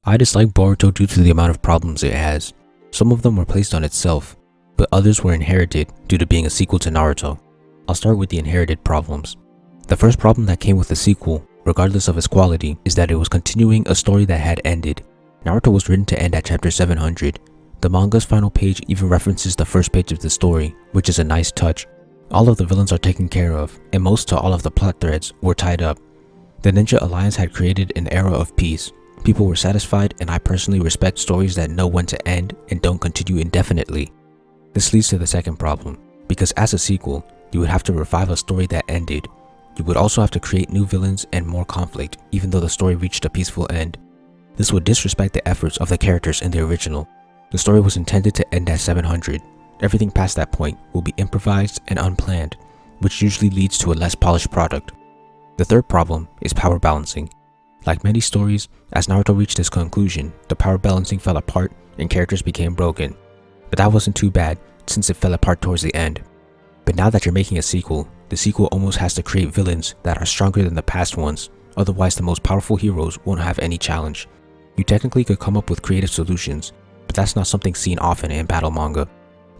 I dislike Boruto due to the amount of problems it has. Some of them were placed on itself, but others were inherited due to being a sequel to Naruto. I'll start with the inherited problems. The first problem that came with the sequel, regardless of its quality, is that it was continuing a story that had ended. Naruto was written to end at chapter 700. The manga's final page even references the first page of the story, which is a nice touch. All of the villains are taken care of, and most to all of the plot threads were tied up. The Ninja Alliance had created an era of peace. People were satisfied, and I personally respect stories that know when to end and don't continue indefinitely. This leads to the second problem, because as a sequel, you would have to revive a story that ended. You would also have to create new villains and more conflict, even though the story reached a peaceful end. This would disrespect the efforts of the characters in the original. The story was intended to end at 700. Everything past that point will be improvised and unplanned, which usually leads to a less polished product. The third problem is power balancing. Like many stories, as Naruto reached its conclusion, the power balancing fell apart and characters became broken. But that wasn't too bad, since it fell apart towards the end. But now that you're making a sequel, the sequel almost has to create villains that are stronger than the past ones, otherwise the most powerful heroes won't have any challenge. You technically could come up with creative solutions, but that's not something seen often in battle manga.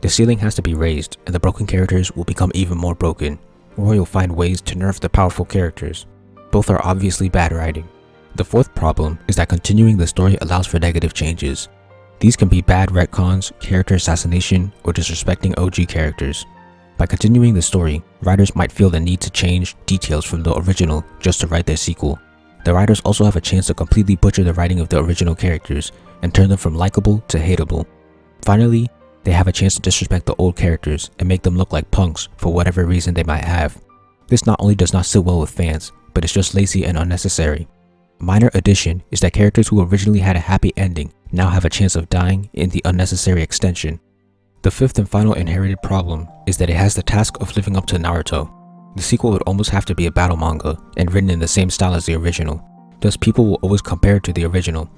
The ceiling has to be raised, and the broken characters will become even more broken, or you'll find ways to nerf the powerful characters. Both are obviously bad writing. The fourth problem is that continuing the story allows for negative changes. These can be bad retcons, character assassination, or disrespecting OG characters. By continuing the story, writers might feel the need to change details from the original just to write their sequel. The writers also have a chance to completely butcher the writing of the original characters and turn them from likable to hateable. Finally, they have a chance to disrespect the old characters and make them look like punks for whatever reason they might have. This not only does not sit well with fans, but it's just lazy and unnecessary. A minor addition is that characters who originally had a happy ending now have a chance of dying in the unnecessary extension. The fifth and final inherited problem is that it has the task of living up to Naruto. The sequel would almost have to be a battle manga and written in the same style as the original, thus people will always compare it to the original.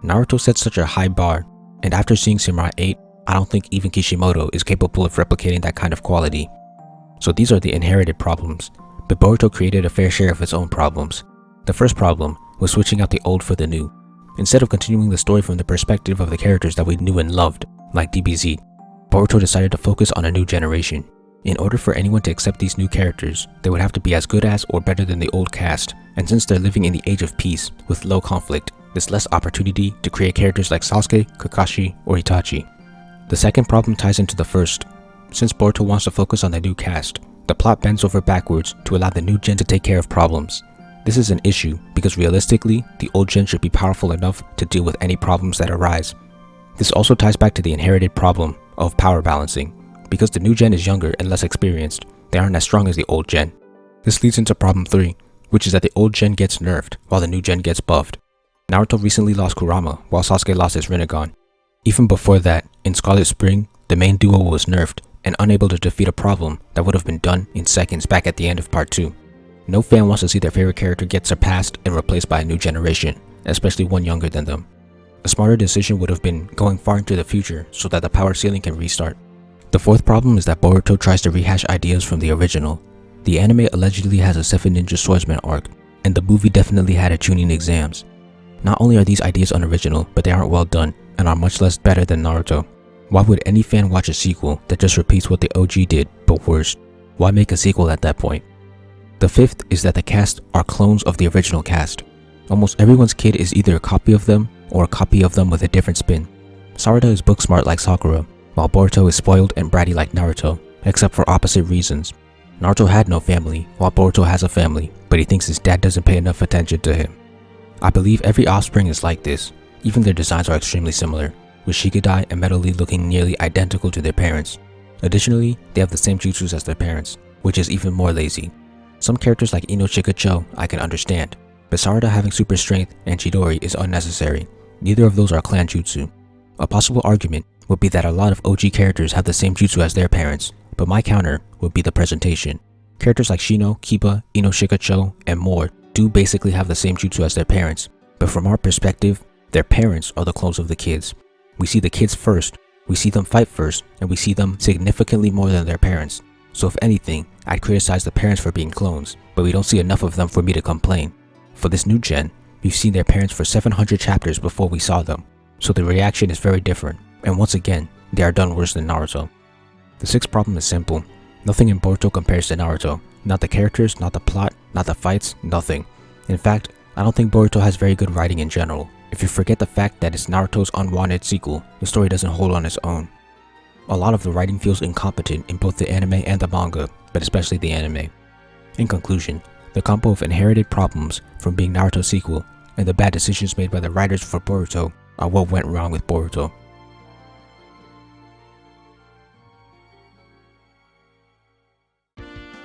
Naruto set such a high bar, and after seeing Samurai 8, I don't think even Kishimoto is capable of replicating that kind of quality. So these are the inherited problems, but Boruto created a fair share of its own problems. The first problem was switching out the old for the new. Instead of continuing the story from the perspective of the characters that we knew and loved, like DBZ, Boruto decided to focus on a new generation. In order for anyone to accept these new characters, they would have to be as good as or better than the old cast, and since they're living in the age of peace with low conflict, there's less opportunity to create characters like Sasuke, Kakashi, or Itachi. The second problem ties into the first. Since Boruto wants to focus on the new cast, the plot bends over backwards to allow the new gen to take care of problems. This is an issue because realistically, the old gen should be powerful enough to deal with any problems that arise. This also ties back to the inherited problem of power balancing. Because the new gen is younger and less experienced, they aren't as strong as the old gen. This leads into problem 3, which is that the old gen gets nerfed while the new gen gets buffed. Naruto recently lost Kurama while Sasuke lost his Rinnegan. Even before that, in Scarlet Spring, the main duo was nerfed and unable to defeat a problem that would have been done in seconds back at the end of part 2. No fan wants to see their favorite character get surpassed and replaced by a new generation, especially one younger than them. A smarter decision would have been going far into the future so that the power ceiling can restart. The fourth problem is that Boruto tries to rehash ideas from the original. The anime allegedly has a 7 Ninja Swordsman arc, and the movie definitely had a Chunin exams. Not only are these ideas unoriginal, but they aren't well done and are much less better than Naruto. Why would any fan watch a sequel that just repeats what the OG did, but worse? Why make a sequel at that point? The fifth is that the cast are clones of the original cast. Almost everyone's kid is either a copy of them or a copy of them with a different spin. Sarada is book smart like Sakura, while Boruto is spoiled and bratty like Naruto, except for opposite reasons. Naruto had no family, while Boruto has a family, but he thinks his dad doesn't pay enough attention to him. I believe every offspring is like this, even their designs are extremely similar, with Shikadai and Metal looking nearly identical to their parents. Additionally, they have the same jutsus as their parents, which is even more lazy. Some characters like Ino Shikacho I can understand, but Sarada having super strength and Chidori is unnecessary. Neither of those are clan jutsu. A possible argument would be that a lot of OG characters have the same jutsu as their parents, but my counter would be the presentation. Characters like Shino, Kiba, Ino Shikacho, and more do basically have the same jutsu as their parents, but from our perspective, their parents are the clones of the kids. We see the kids first, we see them fight first, and we see them significantly more than their parents. So if anything, I'd criticize the parents for being clones, but we don't see enough of them for me to complain. For this new gen, We've seen their parents for 700 chapters before we saw them, so the reaction is very different, and once again, they are done worse than Naruto. The sixth problem is simple. Nothing in Boruto compares to Naruto. Not the characters, not the plot, not the fights, nothing. In fact, I don't think Boruto has very good writing in general. If you forget the fact that it's Naruto's unwanted sequel, the story doesn't hold on its own. A lot of the writing feels incompetent in both the anime and the manga, but especially the anime. In conclusion, the combo of inherited problems from being Naruto's sequel and the bad decisions made by the writers for Boruto are what went wrong with Boruto.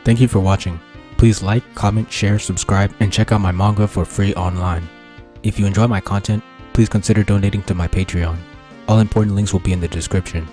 Thank you for watching. Please like, comment, share, subscribe, and check out my manga for free online. If you enjoy my content, please consider donating to my Patreon. All important links will be in the description.